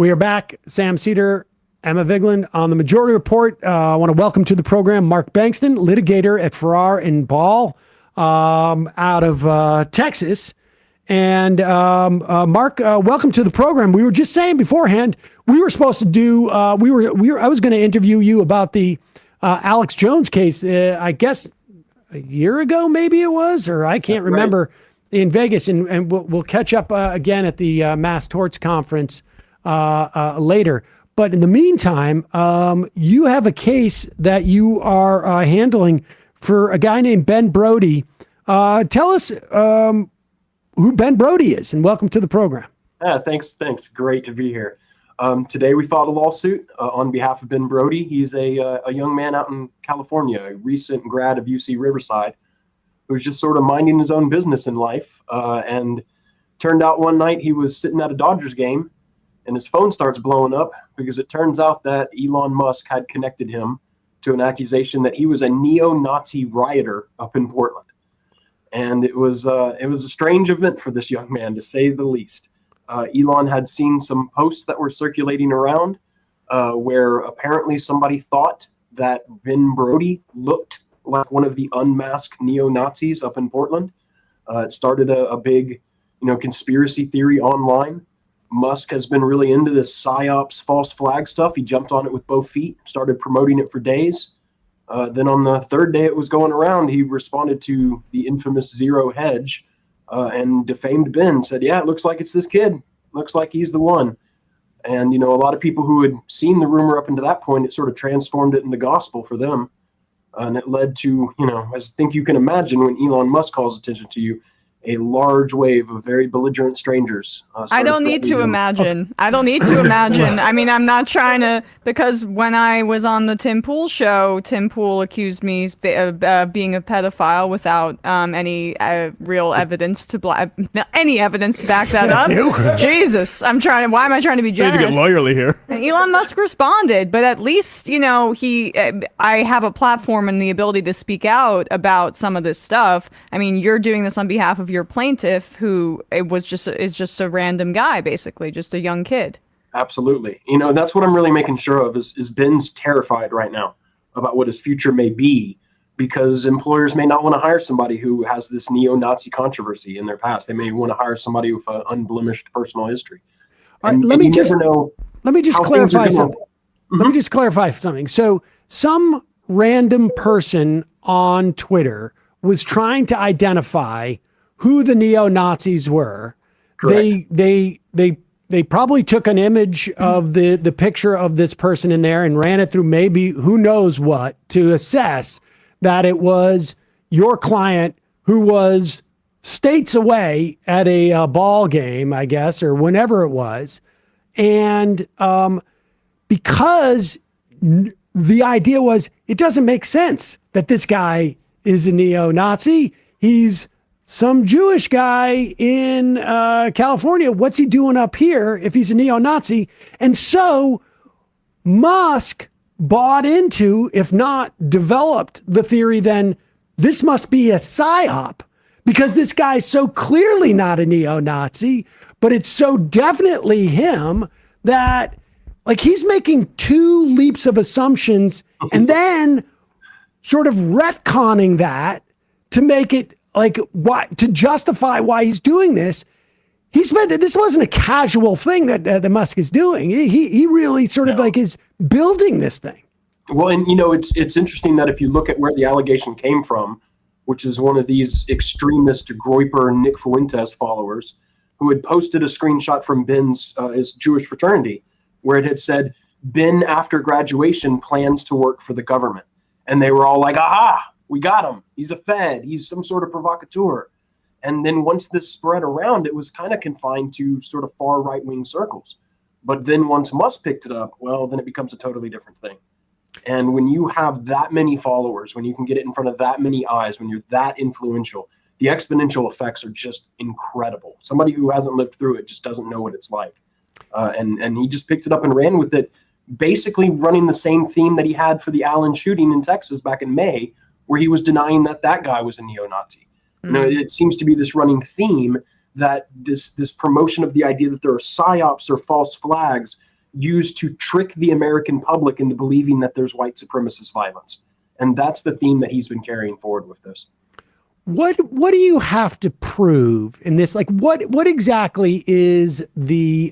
We are back. Sam Seder, Emma Vigeland on the Majority Report. I want to welcome to the program Mark Bankston, litigator at Farrar and Ball, out of Texas. And Mark, welcome to the program. We were just saying beforehand we were supposed to do. I was going to interview you about the Alex Jones case. I guess a year ago, maybe it was, or I can't remember. Right. In Vegas, and we'll catch up again at the Mass Torts Conference later. But in the meantime, you have a case that you are handling for a guy named Ben Brody. Tell us who Ben Brody is, and welcome to the program. Thanks. Great to be here. Today we filed a lawsuit on behalf of Ben Brody. He's a young man out in California, a recent grad of UC Riverside, who's just sort of minding his own business in life. And turned out one night he was sitting at a Dodgers game and his phone starts blowing up because it turns out that Elon Musk had connected him to an accusation that he was a neo-Nazi rioter up in Portland. And it was a strange event for this young man, to say the least. Elon had seen some posts that were circulating around where apparently somebody thought that Ben Brody looked like one of the unmasked neo-Nazis up in Portland. It started a big, conspiracy theory online. Musk has been really into this PSYOPs false flag stuff. He jumped on it with both feet, started promoting it for days. Then on the third day it was going around, he responded to the infamous Zero Hedge and defamed Ben, said, yeah, it looks like it's this kid. Looks like he's the one. And, a lot of people who had seen the rumor up until that point, it sort of transformed it into gospel for them. And it led to, as I think you can imagine, when Elon Musk calls attention to you, a large wave of very belligerent strangers. I don't need to imagine. I don't need to imagine. I mean, I'm not trying to, because when I was on the Tim Pool show, Tim Pool accused me of being a pedophile without any real evidence to back that up. Jesus, why am I trying to be generous? Need to get lawyerly here. And Elon Musk responded, but at least, I have a platform and the ability to speak out about some of this stuff. I mean, you're doing this on behalf of your plaintiff, who is just a random guy, basically, just a young kid. Absolutely. That's what I'm really making sure of is Ben's terrified right now about what his future may be, because employers may not want to hire somebody who has this neo-Nazi controversy in their past. They may want to hire somebody with an unblemished personal history. Let me just clarify something. Mm-hmm. Let me just clarify something. So some random person on Twitter was trying to identify who the neo-Nazis were. Correct. They probably took an image of the picture of this person in there and ran it through maybe who knows what to assess that it was your client who was states away at a ball game, I guess, or whenever it was. And because the idea was, it doesn't make sense that this guy is a neo-Nazi. He's some Jewish guy in California. What's he doing up here if he's a neo-Nazi? And so Musk bought into, if not developed, the theory then this must be a PSYOP because this guy's so clearly not a neo-Nazi, but it's so definitely him that he's making two leaps of assumptions and then sort of retconning that to make it to justify why he's doing this. This wasn't a casual thing that Musk is doing. He really sort of is building this thing. Well, and it's interesting that if you look at where the allegation came from, which is one of these extremist Groyper Nick Fuentes followers who had posted a screenshot from Ben's his Jewish fraternity where it had said, Ben after graduation plans to work for the government. And they were all like, aha, we got him. He's a Fed. He's some sort of provocateur. And then once this spread around, it was kind of confined to sort of far right-wing circles. But then once Musk picked it up, well, then it becomes a totally different thing. And when you have that many followers, when you can get it in front of that many eyes, when you're that influential, the exponential effects are just incredible. Somebody who hasn't lived through it just doesn't know what it's like. And he just picked it up and ran with it, basically running the same theme that he had for the Allen shooting in Texas back in May, where he was denying that guy was a neo-Nazi. Mm-hmm. It seems to be this running theme that this promotion of the idea that there are PSYOPs or false flags used to trick the American public into believing that there's white supremacist violence. And that's the theme that he's been carrying forward with this. What do you have to prove in this? Like, what exactly is the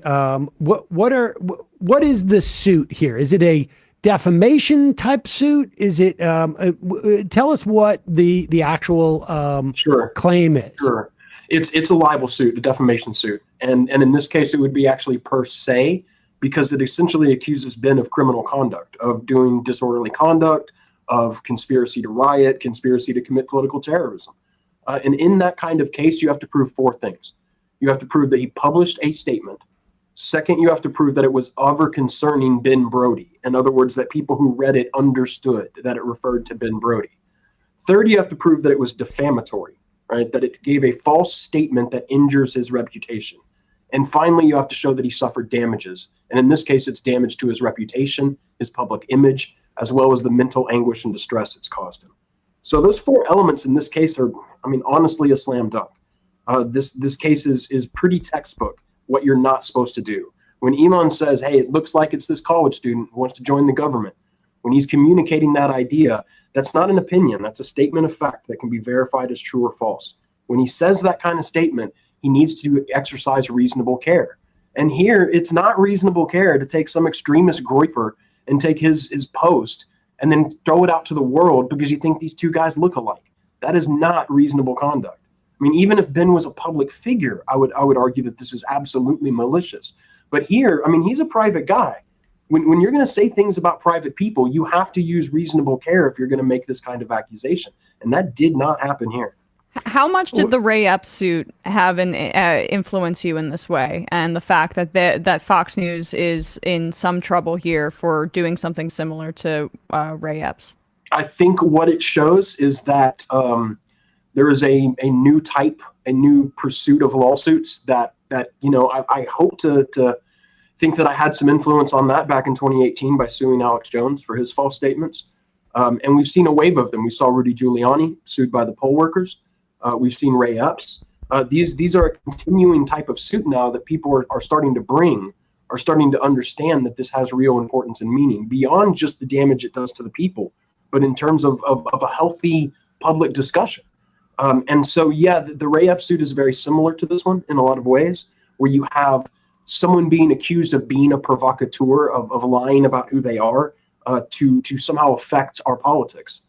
what is the suit here? Is it a defamation type suit? Is it tell us what the actual claim is? Sure. It's a libel suit, a defamation suit. And in this case, it would be actually per se, because it essentially accuses Ben of criminal conduct, of doing disorderly conduct, of conspiracy to riot, conspiracy to commit political terrorism. And in that kind of case, you have to prove four things. You have to prove that he published a statement. Second, you have to prove that it was of or concerning Ben Brody. In other words, that people who read it understood that it referred to Ben Brody. Third, you have to prove that it was defamatory, right? That it gave a false statement that injures his reputation. And finally, you have to show that he suffered damages. And in this case, it's damage to his reputation, his public image, as well as the mental anguish and distress it's caused him. So those four elements in this case are, I mean, honestly, a slam dunk. This case is pretty textbook, what you're not supposed to do. When Elon says, hey, it looks like it's this college student who wants to join the government, when he's communicating that idea, that's not an opinion. That's a statement of fact that can be verified as true or false. When he says that kind of statement, he needs to exercise reasonable care. And here, it's not reasonable care to take some extremist groyper and take his post and then throw it out to the world because you think these two guys look alike. That is not reasonable conduct. I mean, even if Ben was a public figure, I would argue that this is absolutely malicious. But here, I mean, he's a private guy. When you're going to say things about private people, you have to use reasonable care if you're going to make this kind of accusation. And that did not happen here. How much did the Ray Epps suit have an influence you in this way, and the fact that that Fox News is in some trouble here for doing something similar to Ray Epps? I think what it shows is that there is a new pursuit of lawsuits that I hope to think that I had some influence on that back in 2018 by suing Alex Jones for his false statements. And we've seen a wave of them. We saw Rudy Giuliani sued by the poll workers. We've seen Ray Epps. These are a continuing type of suit now that people are starting to understand that this has real importance and meaning beyond just the damage it does to the people, but in terms of a healthy public discussion. And so, yeah, the Ray Epps suit is very similar to this one in a lot of ways, where you have someone being accused of being a provocateur, of lying about who they are to somehow affect our politics.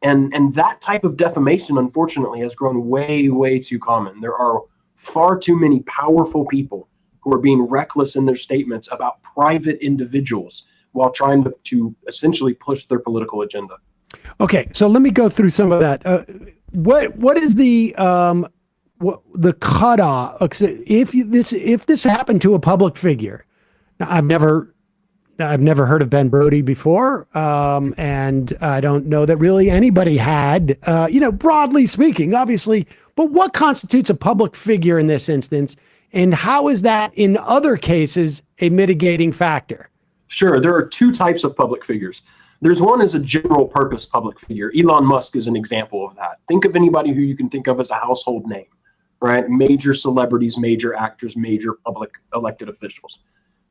And that type of defamation, unfortunately, has grown way, way too common. There are far too many powerful people who are being reckless in their statements about private individuals while trying to essentially push their political agenda. Okay, so let me go through some of that. What is the cutoff? If this happened to a public figure? Now, I've never heard of Ben Brody before, and I don't know that really anybody had. Broadly speaking, obviously. But what constitutes a public figure in this instance, and how is that in other cases a mitigating factor? Sure, there are two types of public figures. There's one as a general purpose public figure. Elon Musk is an example of that. Think of anybody who you can think of as a household name, right? Major celebrities, major actors, major public elected officials.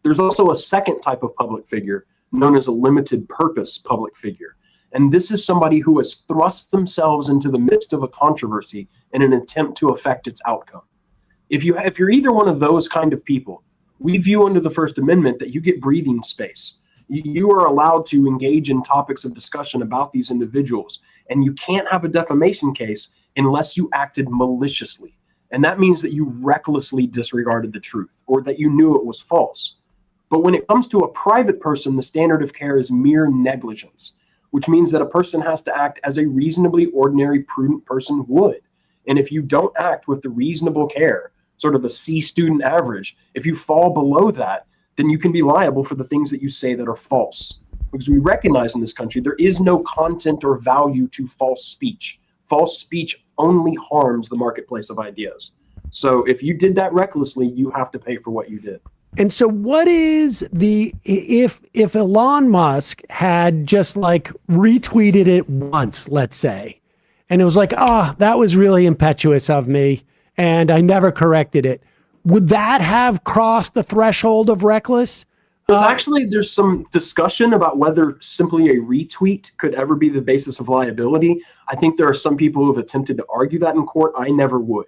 There's also a second type of public figure known as a limited purpose public figure. And this is somebody who has thrust themselves into the midst of a controversy in an attempt to affect its outcome. If you're either one of those kind of people, we view under the First Amendment that you get breathing space. You are allowed to engage in topics of discussion about these individuals, and you can't have a defamation case unless you acted maliciously. And that means that you recklessly disregarded the truth or that you knew it was false. But when it comes to a private person, the standard of care is mere negligence, which means that a person has to act as a reasonably ordinary, prudent person would. And if you don't act with the reasonable care, sort of a C student average, if you fall below that, then you can be liable for the things that you say that are false. Because we recognize in this country, there is no content or value to false speech. False speech only harms the marketplace of ideas. So if you did that recklessly, you have to pay for what you did. And so what is if Elon Musk had just like retweeted it once, let's say, and it was like, that was really impetuous of me and I never corrected it. Would that have crossed the threshold of reckless? There's some discussion about whether simply a retweet could ever be the basis of liability. I think there are some people who have attempted to argue that in court. I never would,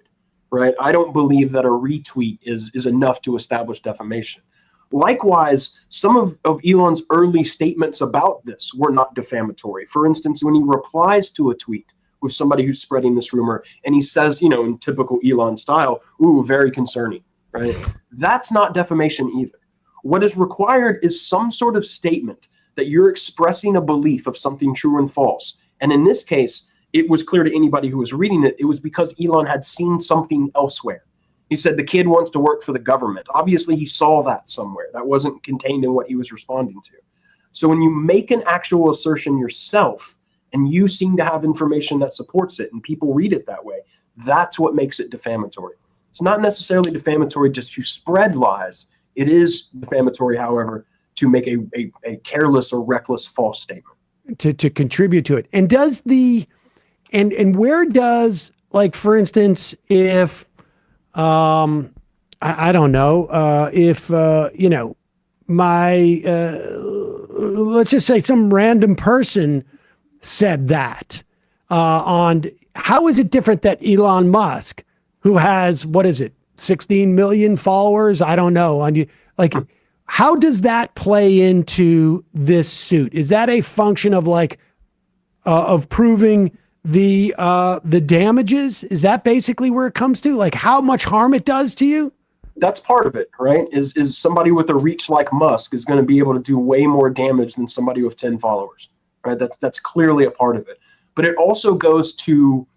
right? I don't believe that a retweet is enough to establish defamation. Likewise, some of Elon's early statements about this were not defamatory. For instance, when he replies to a tweet with somebody who's spreading this rumor, and he says, in typical Elon style, "Ooh, very concerning," right? That's not defamation either. What is required is some sort of statement that you're expressing a belief of something true and false. And in this case, it was clear to anybody who was reading it, it was because Elon had seen something elsewhere. He said the kid wants to work for the government. Obviously, he saw that somewhere. That wasn't contained in what he was responding to. So when you make an actual assertion yourself, and you seem to have information that supports it, and people read it that way, that's what makes it defamatory. It's not necessarily defamatory just to spread lies. It is defamatory, however, to make a careless or reckless false statement. To contribute to it. And does and where does, like, for instance, if, I don't know, if, let's just say some random person said that, on, how is it different that Elon Musk, who has, 16 million followers? I don't know. How does that play into this suit? Is that a function of of proving the damages? Is that basically where it comes to, how much harm it does to you? That's part of it, right? Is somebody with a reach like Musk is going to be able to do way more damage than somebody with 10 followers, right? That's clearly a part of it. But it also goes to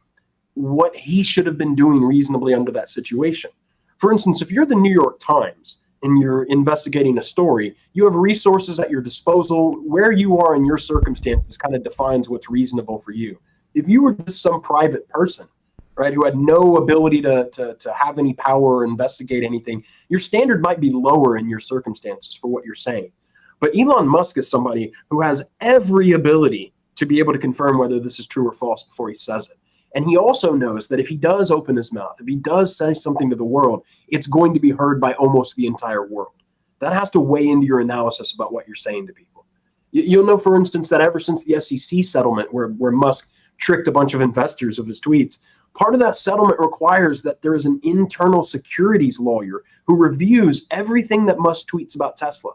what he should have been doing reasonably under that situation. For instance, if you're the New York Times and you're investigating a story, you have resources at your disposal. Where you are in your circumstances kind of defines what's reasonable for you. If you were just some private person, right, who had no ability to have any power or investigate anything, your standard might be lower in your circumstances for what you're saying. But Elon Musk is somebody who has every ability to be able to confirm whether this is true or false before he says it. And he also knows that if he does open his mouth, if he does say something to the world, it's going to be heard by almost the entire world. That has to weigh into your analysis about what you're saying to people. You'll know, for instance, that ever since the SEC settlement, where Musk tricked a bunch of investors of his tweets, part of that settlement requires that there is an internal securities lawyer who reviews everything that Musk tweets about Tesla,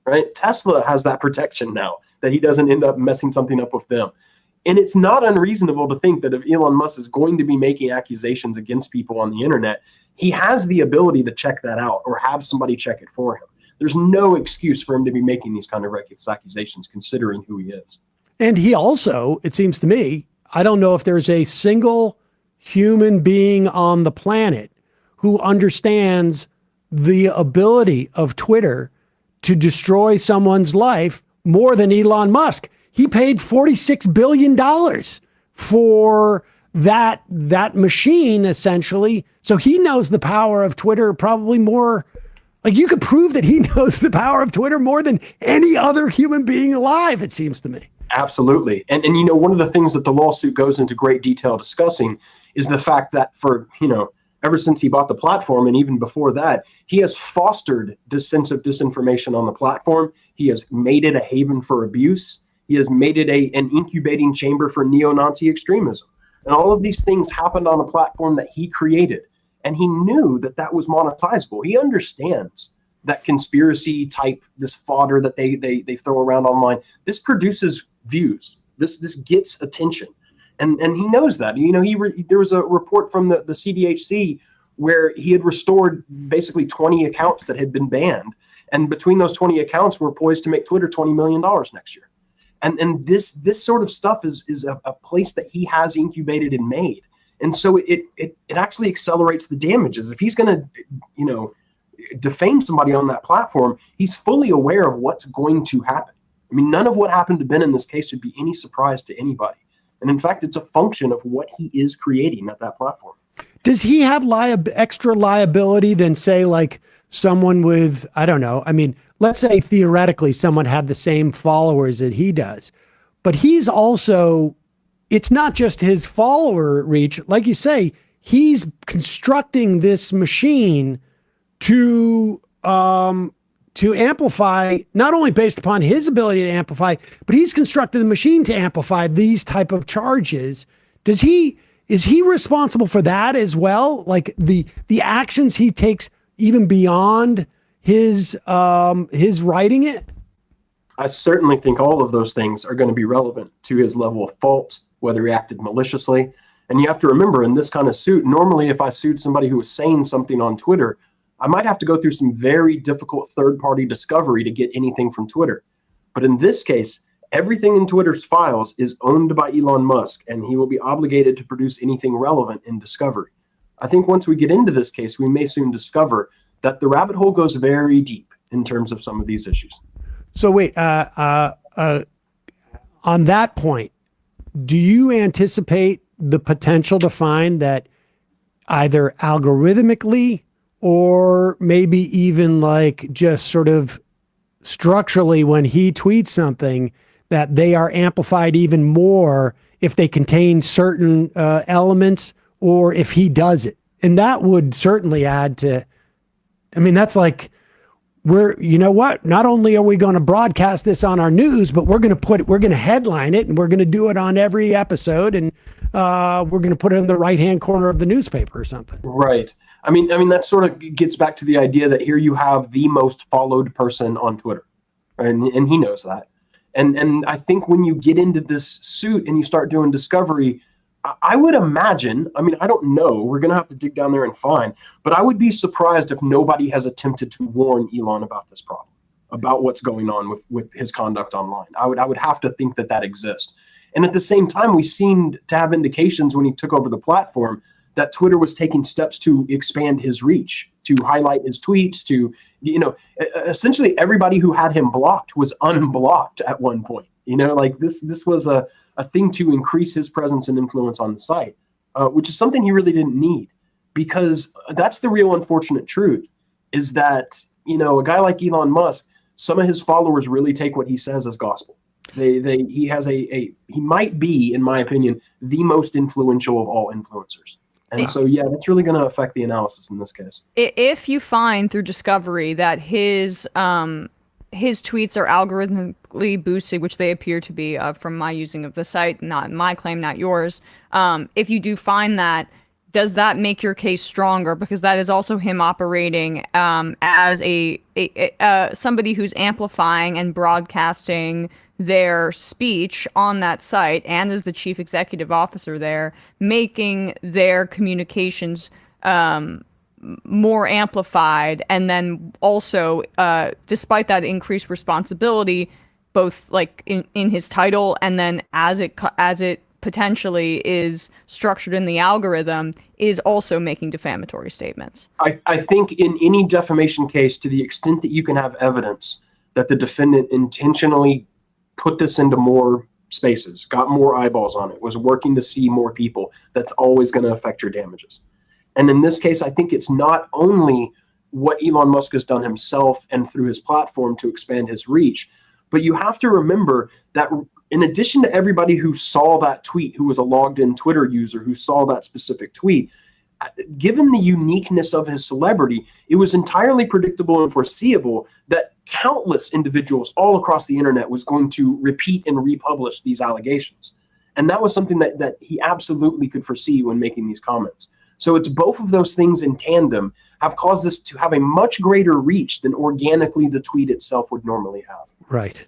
right? Tesla has that protection now, that he doesn't end up messing something up with them. And it's not unreasonable to think that if Elon Musk is going to be making accusations against people on the internet, he has the ability to check that out or have somebody check it for him. There's no excuse for him to be making these kind of reckless accusations, considering who he is. And he also, it seems to me, I don't know if there's a single human being on the planet who understands the ability of Twitter to destroy someone's life more than Elon Musk. He paid $46 billion for that machine, essentially. So he knows the power of Twitter probably more. You could prove that he knows the power of Twitter more than any other human being alive, it seems to me. Absolutely. And one of the things that the lawsuit goes into great detail discussing is the fact that for, ever since he bought the platform, and even before that, he has fostered this sense of disinformation on the platform. He has made it a haven for abuse. He has made it an incubating chamber for neo-Nazi extremism. And all of these things happened on a platform that he created. And he knew that that was monetizable. He understands that conspiracy type, this fodder that they throw around online, this produces views. This gets attention. And he knows that. There was a report from the CDHC where he had restored basically 20 accounts that had been banned. And between those 20 accounts, we're poised to make Twitter $20 million next year. And this sort of stuff is a place that he has incubated and made. And so it actually accelerates the damages. If he's going to, defame somebody on that platform, he's fully aware of what's going to happen. I mean, none of what happened to Ben in this case should be any surprise to anybody. And in fact, it's a function of what he is creating at that platform. Does he have extra liability than, say, someone with, I don't know, let's say theoretically someone had the same followers that he does, but he's also, it's not just his follower reach. Like you say, he's constructing this machine to to amplify, not only based upon his ability to amplify, but he's constructed the machine to amplify these type of charges. Is he responsible for that as well? Like the actions he takes even beyond his writing it? I certainly think all of those things are going to be relevant to his level of fault, whether he acted maliciously. And you have to remember, in this kind of suit, normally if I sued somebody who was saying something on Twitter, I might have to go through some very difficult third-party discovery to get anything from Twitter. But in this case, everything in Twitter's files is owned by Elon Musk, and he will be obligated to produce anything relevant in discovery. I think once we get into this case, we may soon discover that the rabbit hole goes very deep in terms of some of these issues. So wait, on that point, do you anticipate the potential to find that either algorithmically or maybe even like just sort of structurally when he tweets something, that they are amplified even more if they contain certain elements or if he does it? And that would certainly add to, I mean, that's like, you know what? Not only are we going to broadcast this on our news, but we're going to headline it, and we're going to do it on every episode, and we're going to put it in the right-hand corner of the newspaper or something. Right. I mean, that sort of gets back to the idea that here you have the most followed person on Twitter, right? And he knows that. And I think when you get into this suit and you start doing discovery, I would imagine, I mean, I don't know, we're going to have to dig down there and find, but I would be surprised if nobody has attempted to warn Elon about this problem, about what's going on with his conduct online. I would have to think that exists. And at the same time, we seemed to have indications when he took over the platform that Twitter was taking steps to expand his reach, to highlight his tweets, to, essentially everybody who had him blocked was unblocked at one point. Like this was a thing to increase his presence and influence on the site, which is something he really didn't need, because that's the real unfortunate truth, is that, a guy like Elon Musk, some of his followers really take what he says as gospel. He might be, in my opinion, the most influential of all influencers. And so, yeah, that's really going to affect the analysis in this case. If you find through discovery that his tweets are algorithmically boosted, which they appear to be, from my using of the site, not my claim, not yours. If you do find that, does that make your case stronger? Because that is also him operating as somebody who's amplifying and broadcasting their speech on that site, and as the chief executive officer there, making their communications more amplified, and then also, despite that increased responsibility, both like in his title, and then as it potentially is structured in the algorithm, is also making defamatory statements. I think in any defamation case, to the extent that you can have evidence that the defendant intentionally put this into more spaces, got more eyeballs on it, was working to see more people, that's always going to affect your damages. And in this case, I think it's not only what Elon Musk has done himself and through his platform to expand his reach, but you have to remember that in addition to everybody who saw that tweet, who was a logged in Twitter user who saw that specific tweet, given the uniqueness of his celebrity, it was entirely predictable and foreseeable that countless individuals all across the internet was going to repeat and republish these allegations. And that was something that he absolutely could foresee when making these comments. So it's both of those things in tandem have caused this to have a much greater reach than organically the tweet itself would normally have. Right.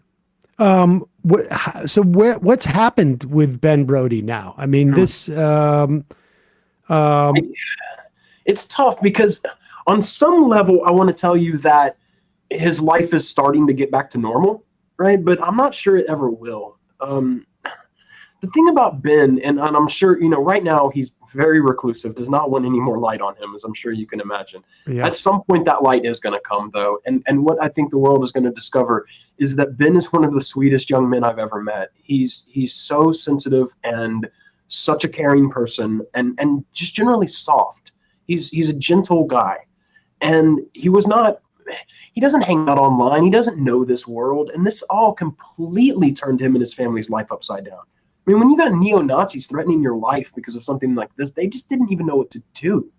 So what's happened with Ben Brody now? I mean, this... it's tough because on some level, I want to tell you that his life is starting to get back to normal, right? But I'm not sure it ever will. The thing about Ben, and I'm sure, right now he's very reclusive, does not want any more light on him, as I'm sure you can imagine. Yeah. At some point, that light is going to come, though. And what I think the world is going to discover is that Ben is one of the sweetest young men I've ever met. He's so sensitive and such a caring person, and just generally soft. He's a gentle guy. And he doesn't hang out online. He doesn't know this world. And this all completely turned him and his family's life upside down. I mean, when you got neo-Nazis threatening your life because of something like this, they just didn't even know what to do.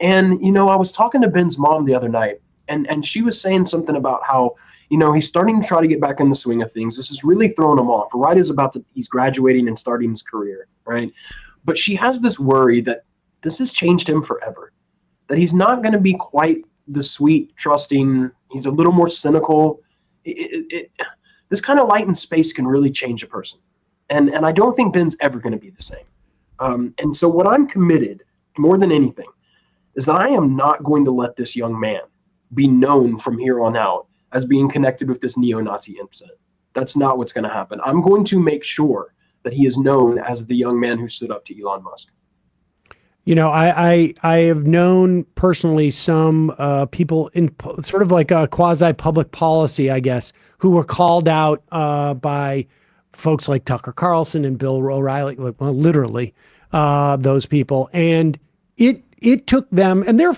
And, I was talking to Ben's mom the other night, And she was saying something about how, he's starting to try to get back in the swing of things. This is really throwing him off right as he's graduating and starting his career, right? But she has this worry that this has changed him forever, that he's not going to be quite the sweet, trusting. He's a little more cynical. This kind of light in space can really change a person. And I don't think Ben's ever going to be the same. And so what I'm committed more than anything is that I am not going to let this young man be known from here on out as being connected with this neo-Nazi incident. That's not what's going to happen. I'm going to make sure that he is known as the young man who stood up to Elon Musk. I have known personally some people in sort of like a quasi-public policy, I guess, who were called out by folks like Tucker Carlson and Bill O'Reilly, literally those people. And it took them, and they're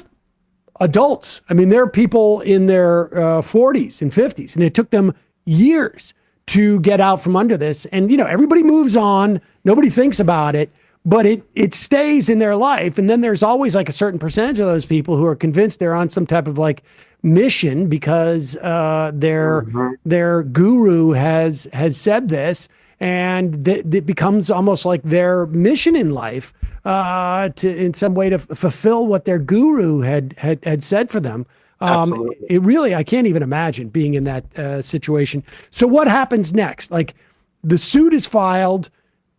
adults. I mean, they're people in their 40s and 50s, and it took them years to get out from under this. And, everybody moves on. Nobody thinks about it, but it stays in their life. And then there's always like a certain percentage of those people who are convinced they're on some type of like mission because their guru has said this, and it becomes almost like their mission in life to in some way to fulfill what their guru had said for them. It really, I can't even imagine being in that situation. So what happens next? Like, the suit is filed.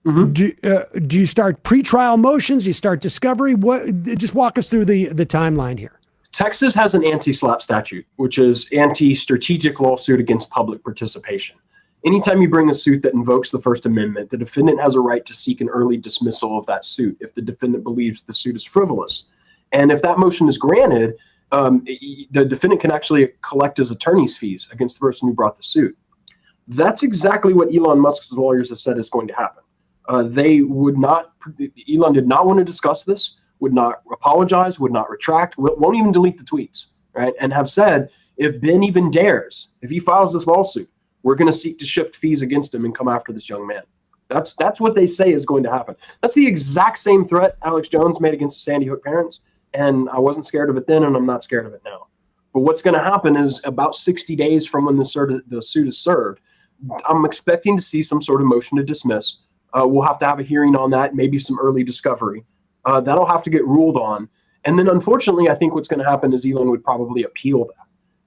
Mm-hmm. Do you start pretrial motions? Do you start discovery? Just walk us through the timeline here. Texas has an anti-SLAPP statute, which is anti-strategic lawsuit against public participation. Anytime you bring a suit that invokes the First Amendment, the defendant has a right to seek an early dismissal of that suit if the defendant believes the suit is frivolous. And if that motion is granted, the defendant can actually collect his attorney's fees against the person who brought the suit. That's exactly what Elon Musk's lawyers have said is going to happen. Elon did not want to discuss this, would not apologize, would not retract, won't even delete the tweets, right? And have said, if Ben even dares, if he files this lawsuit, we're going to seek to shift fees against him and come after this young man. That's what they say is going to happen. That's the exact same threat Alex Jones made against the Sandy Hook parents, and I wasn't scared of it then, and I'm not scared of it now. But what's going to happen is about 60 days from when the suit is served, I'm expecting to see some sort of motion to dismiss. We'll have to have a hearing on that, maybe some early discovery. That'll have to get ruled on. And then, unfortunately, I think what's going to happen is Elon would probably appeal that.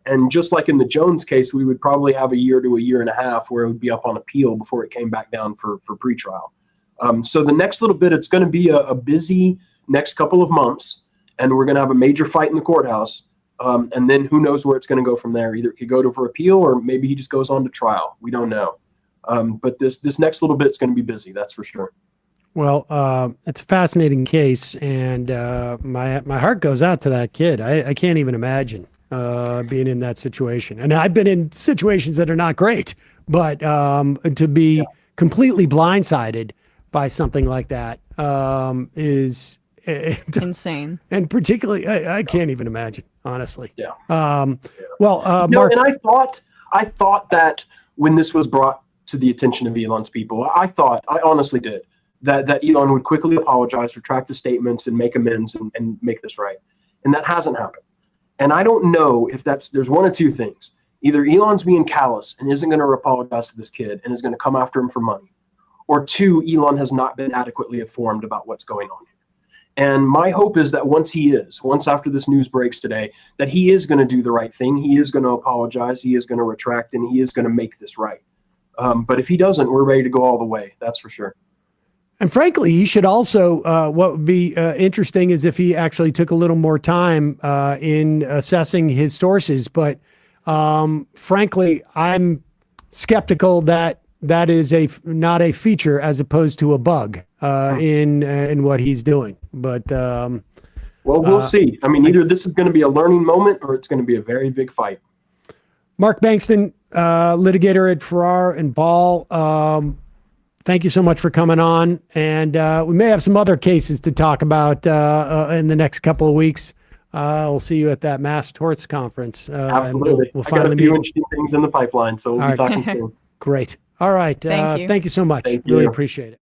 And just like in the Jones case, we would probably have a year to a year and a half where it would be up on appeal before it came back down for pretrial. So the next little bit, it's going to be a busy next couple of months, and we're going to have a major fight in the courthouse. And then who knows where it's going to go from there. Either it could go to for appeal, or maybe he just goes on to trial. We don't know. But this next little bit's going to be busy, that's for sure. Well, it's a fascinating case, and my heart goes out to that kid. I can't even imagine being in that situation. And I've been in situations that are not great, but to be completely blindsided by something like that is insane. And particularly, I can't even imagine, honestly. Yeah. Mark, and I thought that when this was brought to the attention of Elon's people, I honestly did, that Elon would quickly apologize, retract the statements, and make amends and make this right. And that hasn't happened. And I don't know if there's one of two things. Either Elon's being callous and isn't going to apologize to this kid and is going to come after him for money, or two, Elon has not been adequately informed about what's going on here. And my hope is that once after this news breaks today, that he is going to do the right thing. He is going to apologize. He is going to retract, and he is going to make this right. But if he doesn't, we're ready to go all the way. That's for sure. And frankly, he should also, what would be interesting is if he actually took a little more time in assessing his sources. But frankly, I'm skeptical that is not a feature as opposed to a bug in what he's doing. But well, we'll see. I mean, either this is going to be a learning moment or it's going to be a very big fight. Mark Bankston, litigator at Farrar and Ball. Thank you so much for coming on. And we may have some other cases to talk about in the next couple of weeks. We'll see you at that Mass Torts Conference. Absolutely. We'll I got a few interesting things in the pipeline, so we'll be talking soon. Great. All right. Thank you. Thank you so much. Thank you. Really appreciate it.